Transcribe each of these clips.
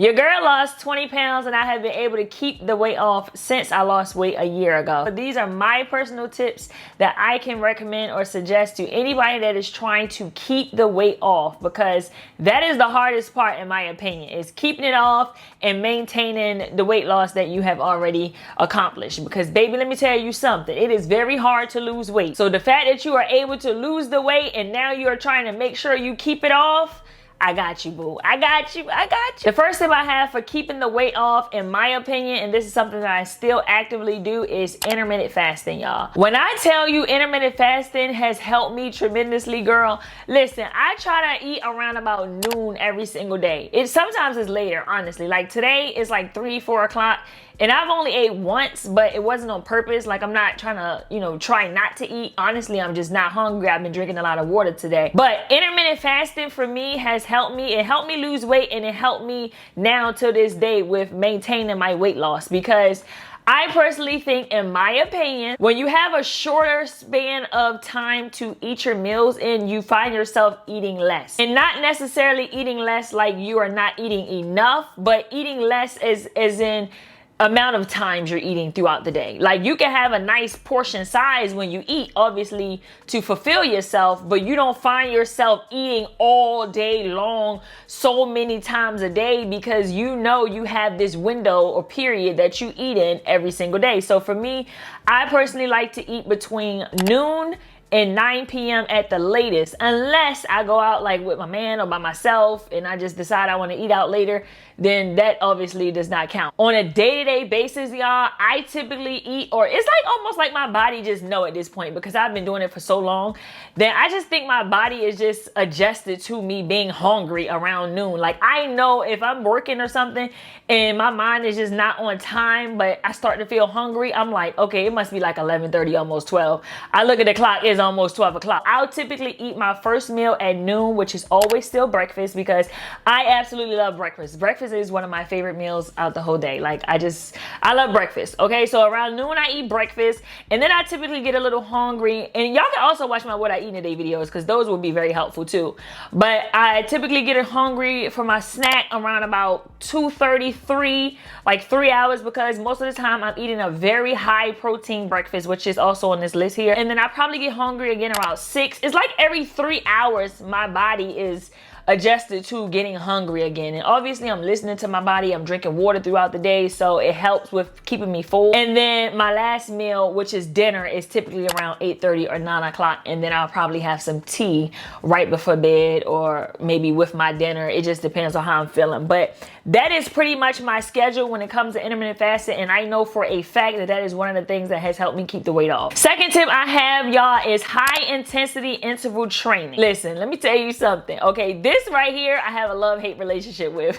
Your girl lost 20 pounds and I have been able to keep the weight off since I lost weight a year ago. But these are my personal tips that I can recommend or suggest to anybody that is trying to keep the weight off, because that is the hardest part in my opinion, is keeping it off and maintaining the weight loss that you have already accomplished. Because baby, let me tell you something, it is very hard to lose weight. So the fact that you are able to lose the weight and now you are trying to make sure you keep it off, I got you, boo. I got you. The first tip I have for keeping the weight off, in my opinion, and this is something that I still actively do, is intermittent fasting, y'all. When I tell you intermittent fasting has helped me tremendously, girl, listen, I try to eat around about noon every single day. Sometimes it's later, honestly. Like today, it's like 3, 4 o'clock. And I've only ate once, but it wasn't on purpose. Like, I'm not trying to, try not to eat. Honestly, I'm just not hungry. I've been drinking a lot of water today. But intermittent fasting for me has helped me. It helped me lose weight, and it helped me now to this day with maintaining my weight loss. Because I personally think, in my opinion, when you have a shorter span of time to eat your meals in, you find yourself eating less. And not necessarily eating less like you are not eating enough, but eating less as in amount of times you're eating throughout the day. Like, you can have a nice portion size when you eat, obviously, to fulfill yourself, but you don't find yourself eating all day long so many times a day, because you have this window or period that you eat in every single day. So for me, I personally like to eat between noon and 9 p.m. at the latest, unless I go out like with my man or by myself and I just decide I want to eat out later, then that obviously does not count. On a day-to-day basis, y'all, I typically eat, or it's like almost like my body just know at this point, because I've been doing it for so long, that I just think my body is just adjusted to me being hungry around noon. Like, I know if I'm working or something and my mind is just not on time, but I start to feel hungry, I'm like, okay, it must be like 11:30, almost 12. I look at the clock, it's almost 12 o'clock. I'll typically eat my first meal at noon, which is always still breakfast, because I absolutely love breakfast. Breakfast is one of my favorite meals out the whole day. Like, I love breakfast. Okay, so around noon I eat breakfast, and then I typically get a little hungry. And y'all can also watch my what I eat in a day videos, because those will be very helpful too. But I typically get hungry for my snack around about 2:33, like 3 hours, because most of the time I'm eating a very high protein breakfast, which is also on this list here. And then I probably get hungry again around 6. It's like every 3 hours my body is adjusted to getting hungry again. And obviously I'm listening to my body. I'm drinking water throughout the day, so it helps with keeping me full. And then my last meal, which is dinner, is typically around 8:30 or 9 o'clock. And then I'll probably have some tea right before bed, or maybe with my dinner. It just depends on how I'm feeling. But that is pretty much my schedule when it comes to intermittent fasting. And I know for a fact that that is one of the things that has helped me keep the weight off. Second tip I have, y'all, is high intensity interval training. Listen, let me tell you something. Okay, this right here, I have a love-hate relationship with.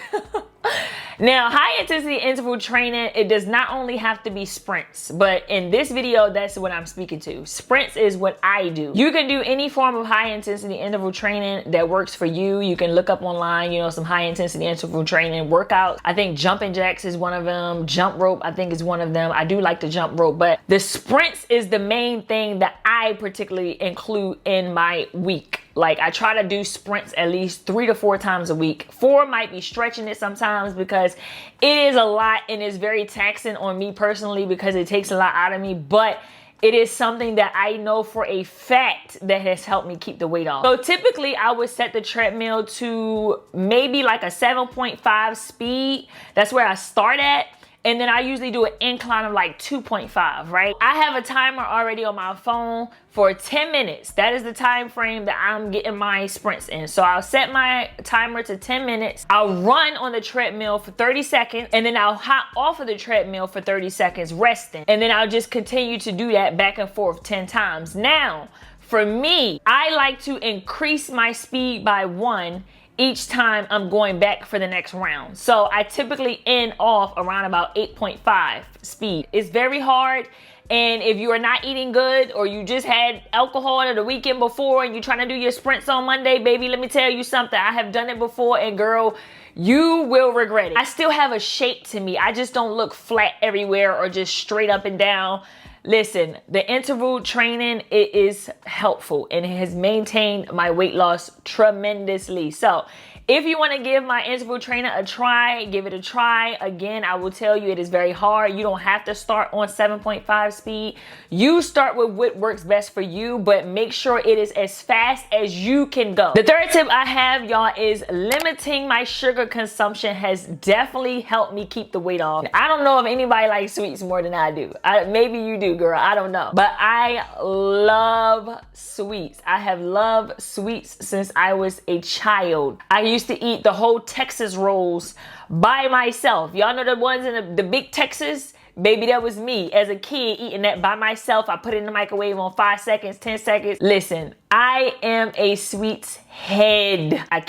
Now, high intensity interval training, it does not only have to be sprints, but in this video, that's what I'm speaking to. Sprints is what I do. You can do any form of high intensity interval training that works for you. You can look up online, some high intensity interval training workouts. I think jumping jacks is one of them. Jump rope, I think, is one of them. I do like the jump rope, but the sprints is the main thing that I particularly include in my week. Like, I try to do sprints at least 3 to 4 times a week. 4 might be stretching it sometimes, because it is a lot and it's very taxing on me personally, because it takes a lot out of me. But it is something that I know for a fact that has helped me keep the weight off. So typically I would set the treadmill to maybe like a 7.5 speed. That's where I start at. And then I usually do an incline of like 2.5, right? I have a timer already on my phone for 10 minutes. That is the time frame that I'm getting my sprints in. So I'll set my timer to 10 minutes. I'll run on the treadmill for 30 seconds, and then I'll hop off of the treadmill for 30 seconds resting. And then I'll just continue to do that back and forth 10 times. Now, for me, I like to increase my speed by 1 each time I'm going back for the next round. So I typically end off around about 8.5 speed. It's very hard. And if you are not eating good, or you just had alcohol the weekend before and you're trying to do your sprints on Monday, baby, let me tell you something. I have done it before, and girl, you will regret it. I still have a shape to me. I just don't look flat everywhere or just straight up and down. Listen, the interval training, it is helpful, and it has maintained my weight loss tremendously. So If you want to give my interval trainer a try, give it a try. Again, I will tell you it is very hard. You don't have to start on 7.5 speed. You start with what works best for you, but make sure it is as fast as you can go. The third tip I have, y'all, is limiting my sugar consumption has definitely helped me keep the weight off. I don't know if anybody likes sweets more than I do. Maybe you do, girl. I don't know. But I love sweets. I have loved sweets since I was a child. I used to eat the whole Texas rolls by myself. Y'all know the ones in the big Texas? Baby, that was me as a kid eating that by myself. I put it in the microwave on 5 seconds, 10 seconds. Listen, I am a sweets head. I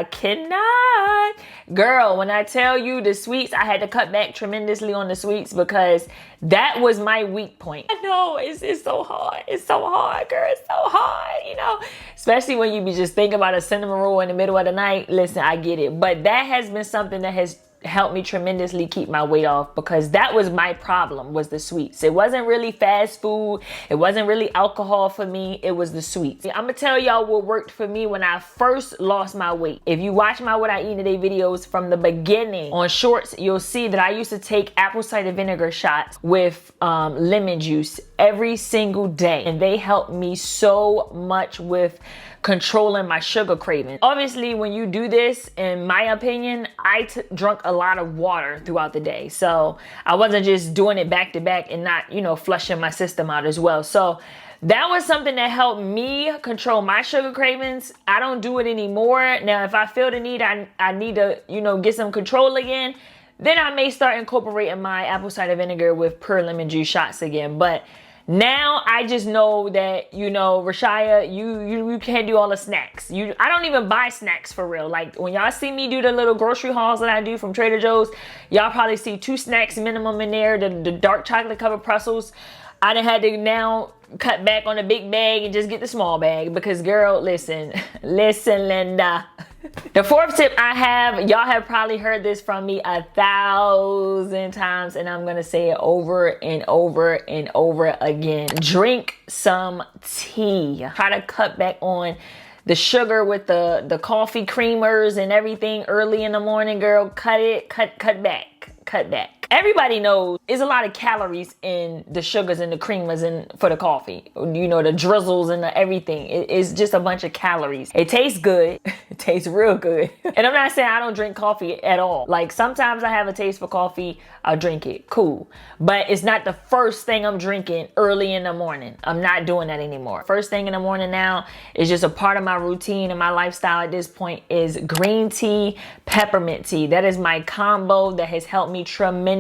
cannot. Girl, when I tell you the sweets, I had to cut back tremendously on the sweets because that was my weak point. I know, it's so hard. It's so hard, girl. It's so hard, you know. Especially when you be just thinking about a cinnamon roll in the middle of the night. Listen, I get it. But that has been something that has helped me tremendously keep my weight off, because that was my problem, was the sweets. It wasn't really fast food. It wasn't really alcohol for me. It was the sweets. I'm gonna tell y'all what worked for me when I first lost my weight. If you watch my What I Eat in a Day videos from the beginning on shorts, you'll see that I used to take apple cider vinegar shots with lemon juice every single day, and they helped me so much with controlling my sugar craving. Obviously, when you do this, in my opinion, I drunk a lot of water throughout the day. So I wasn't just doing it back to back and not, you know, flushing my system out as well. So that was something that helped me control my sugar cravings. I don't do it anymore. Now, if I feel the need, I need to, you know, get some control again, then I may start incorporating my apple cider vinegar with pure lemon juice shots again. But now I just know that, you know, Rashaya, you can't do all the snacks. I don't even buy snacks for real. Like when y'all see me do the little grocery hauls that I do from Trader Joe's, y'all probably see 2 snacks minimum in there. The dark chocolate covered pretzels. I done had to now cut back on the big bag and just get the small bag because, girl, listen, Linda. The fourth tip I have, y'all have probably heard this from me 1,000 times, and I'm gonna say it over and over and over again. Drink some tea. Try to cut back on the sugar with the coffee creamers and everything early in the morning, girl. Cut back. Everybody knows there's a lot of calories in the sugars and the creamers and for the coffee. You know, the drizzles and the everything. It's just a bunch of calories. It tastes good. It tastes real good. And I'm not saying I don't drink coffee at all. Like sometimes I have a taste for coffee. I'll drink it. Cool. But it's not the first thing I'm drinking early in the morning. I'm not doing that anymore. First thing in the morning now is just a part of my routine and my lifestyle at this point is green tea, peppermint tea. That is my combo that has helped me tremendously.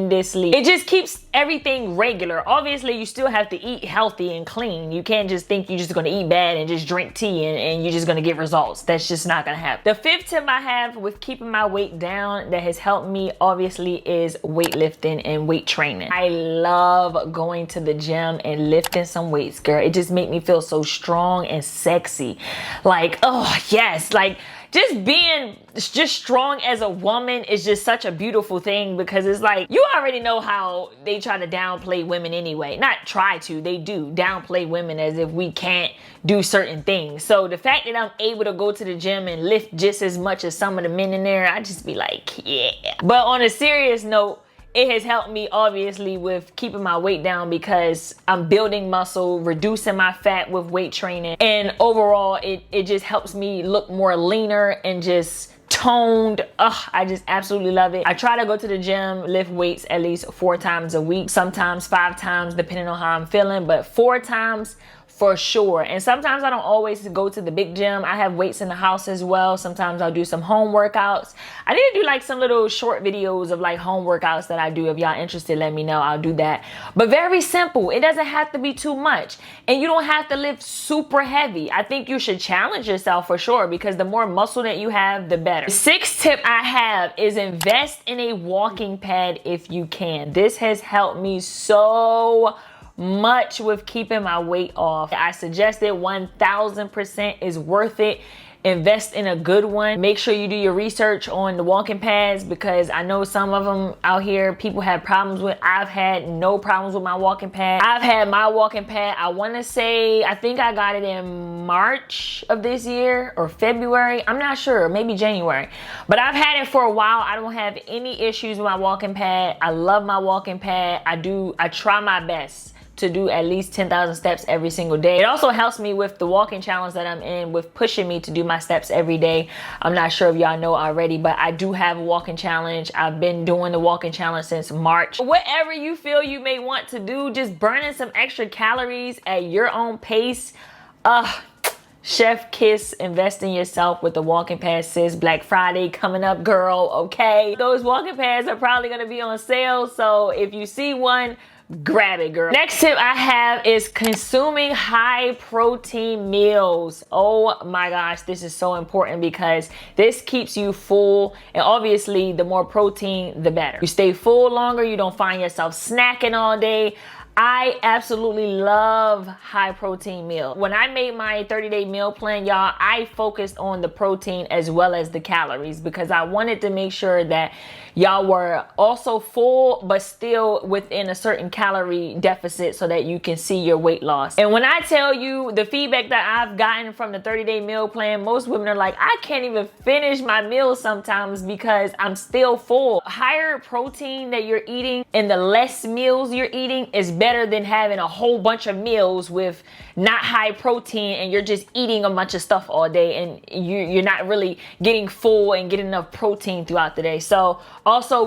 It just keeps everything regular. Obviously, you still have to eat healthy and clean. You can't just think you're just going to eat bad and just drink tea and you're just going to get results. That's just not going to happen. The fifth tip I have with keeping my weight down that has helped me, obviously, is weightlifting and weight training. I love going to the gym and lifting some weights, girl. It just makes me feel so strong and sexy. Like, oh, yes. Like, just being strong as a woman is just such a beautiful thing because it's like, you already know how they try to downplay women anyway. Not try to, they do downplay women as if we can't do certain things. So the fact that I'm able to go to the gym and lift just as much as some of the men in there, I just be like, yeah. But on a serious note, it has helped me obviously with keeping my weight down because I'm building muscle, reducing my fat with weight training. And overall, it just helps me look more leaner and just toned. I just absolutely love it. I try to go to the gym, lift weights at least 4 times a week, sometimes 5 times depending on how I'm feeling, but 4 times for sure. And sometimes I don't always go to the big gym. I have weights in the house as well. Sometimes I'll do some home workouts. I need to do like some little short videos of like home workouts that I do. If y'all interested, let me know. I'll do that. But very simple. It doesn't have to be too much. And you don't have to lift super heavy. I think you should challenge yourself for sure because the more muscle that you have, the better. The 6th tip I have is invest in a walking pad if you can. This has helped me so much with keeping my weight off. I suggest it 1000% is worth it. invest in a good one. Make sure you do your research on the walking pads, because I know some of them out here people have problems with. I've had no problems with my walking pad. I've had my walking pad, I want to say, I think I got it in March of this year or February. I'm not sure, maybe January. But I've had it for a while. I don't have any issues with my walking pad. I love my walking pad. I try my best to do at least 10,000 steps every single day. It also helps me with the walking challenge that I'm in, with pushing me to do my steps every day. I'm not sure if y'all know already, but I do have a walking challenge. I've been doing the walking challenge since March. Whatever you feel you may want to do, just burning some extra calories at your own pace. Chef kiss, invest in yourself with the walking pad, sis. Black Friday coming up, girl, okay? Those walking pads are probably gonna be on sale, so if you see one, grab it, girl. Next tip I have is consuming high protein meals. Oh my gosh, this is so important because this keeps you full, and obviously the more protein, the better. You stay full longer, you don't find yourself snacking all day. I absolutely love high protein meal. When I made my 30-day meal plan, y'all, I focused on the protein as well as the calories, because I wanted to make sure that y'all were also full but still within a certain calorie deficit so that you can see your weight loss. And when I tell you the feedback that I've gotten from the 30-day meal plan, most women are like, I can't even finish my meals sometimes because I'm still full. Higher protein that you're eating and the less meals you're eating is better than having a whole bunch of meals with not high protein and you're just eating a bunch of stuff all day and you're not really getting full and getting enough protein throughout the day. So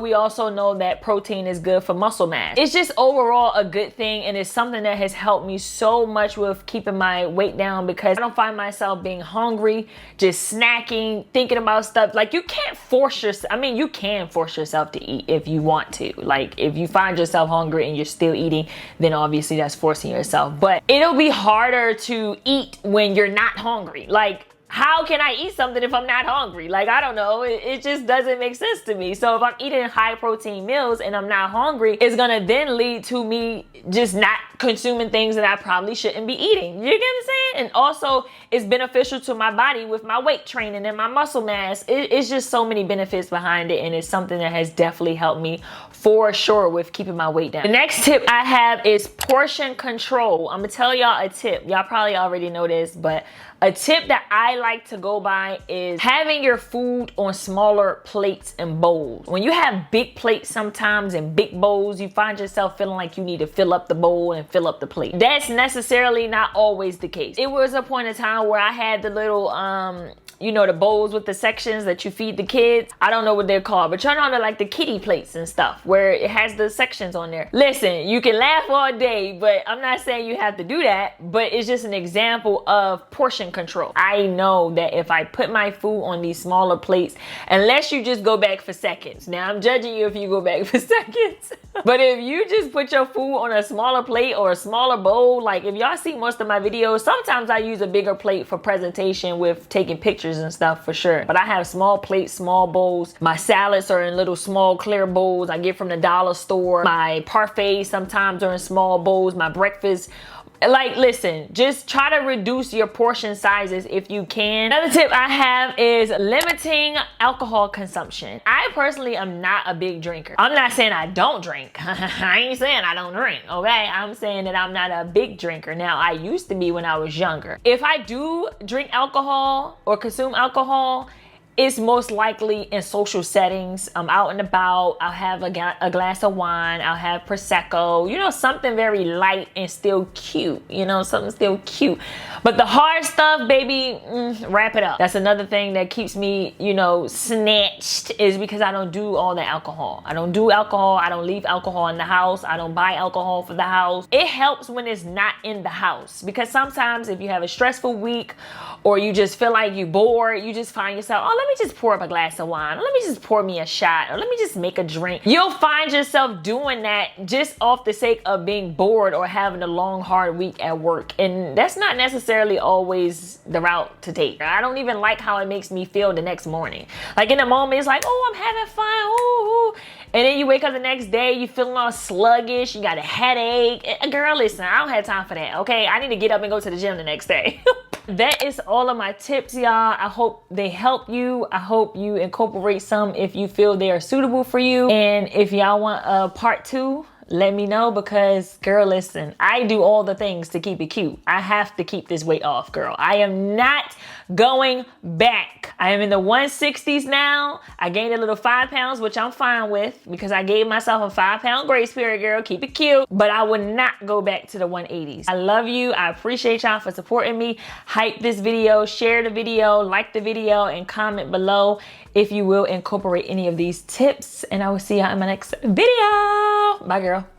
we also know that protein is good for muscle mass. It's just overall a good thing, and it's something that has helped me so much with keeping my weight down, because I don't find myself being hungry, just snacking, thinking about stuff. Like, you can't force yourself. I mean, you can force yourself to eat if you want to. Like, if you find yourself hungry and you're still eating, then obviously that's forcing yourself. But it'll be harder to eat when you're not hungry. Like, how can I eat something if I'm not hungry? Like, I don't know. It just doesn't make sense to me. So if I'm eating high protein meals and I'm not hungry, it's gonna then lead to me just not consuming things that I probably shouldn't be eating. You get what I'm saying? And also, it's beneficial to my body with my weight training and my muscle mass. It's just so many benefits behind it, and it's something that has definitely helped me for sure with keeping my weight down. The next tip I have is portion control. I'm gonna tell y'all a tip. Y'all probably already know this, but a tip that I like to go by is having your food on smaller plates and bowls. When you have big plates sometimes and big bowls, you find yourself feeling like you need to fill up the bowl and fill up the plate. That's necessarily not always the case. It was a point in time where I had the little, you know, the bowls with the sections that you feed the kids. I don't know what they're called, but y'all know they're like the kiddie plates and stuff where it has the sections on there. Listen, you can laugh all day, but I'm not saying you have to do that, but it's just an example of portion control. I know that if I put my food on these smaller plates, unless you just go back for seconds. Now, I'm judging you if you go back for seconds. But if you just put your food on a smaller plate or a smaller bowl, like if y'all see most of my videos, sometimes I use a bigger plate for presentation with taking pictures and stuff for sure. But I have small plates, small bowls. My salads are in little small clear bowls I get from the dollar store. My parfaits sometimes are in small bowls. My breakfast. Like, listen, just try to reduce your portion sizes if you can. Another tip I have is limiting alcohol consumption. I personally am not a big drinker. I'm not saying I don't drink. I ain't saying I don't drink, okay? I'm saying that I'm not a big drinker. Now, I used to be when I was younger. If I do drink alcohol or consume alcohol, it's most likely in social settings. I'm out and about. I'll have a glass of wine. I'll have Prosecco. You know, something very light and still cute. You know, something still cute. But the hard stuff, baby, wrap it up. That's another thing that keeps me, you know, snatched, is because I don't do all the alcohol. I don't do alcohol. I don't leave alcohol in the house. I don't buy alcohol for the house. It helps when it's not in the house, because sometimes if you have a stressful week or you just feel like you're bored, you just find yourself, oh, let me just pour up a glass of wine, or let me just pour me a shot, or let me just make a drink. You'll find yourself doing that just off the sake of being bored or having a long, hard week at work. And that's not necessarily always the route to take. I don't even like how it makes me feel the next morning. Like, in the moment, it's like, oh, I'm having fun, ooh. And then you wake up the next day, you feeling all sluggish, you got a headache. Girl, listen, I don't have time for that, okay? I need to get up and go to the gym the next day. that is all of my tips, y'all. I hope they help you. I hope you incorporate some if you feel they are suitable for you. And if y'all want a part 2, let me know, because girl, listen, I do all the things to keep it cute. I have to keep this weight off, girl. I am not going back. I am in the 160s now. I gained a little 5 pounds, which I'm fine with, because I gave myself a 5-pound grace period, girl. Keep it cute. But I would not go back to the 180s. I love you. I appreciate y'all for supporting me. Hype this video, share the video, like the video, and comment below if you will incorporate any of these tips. And I will see y'all in my next video. Bye, girl.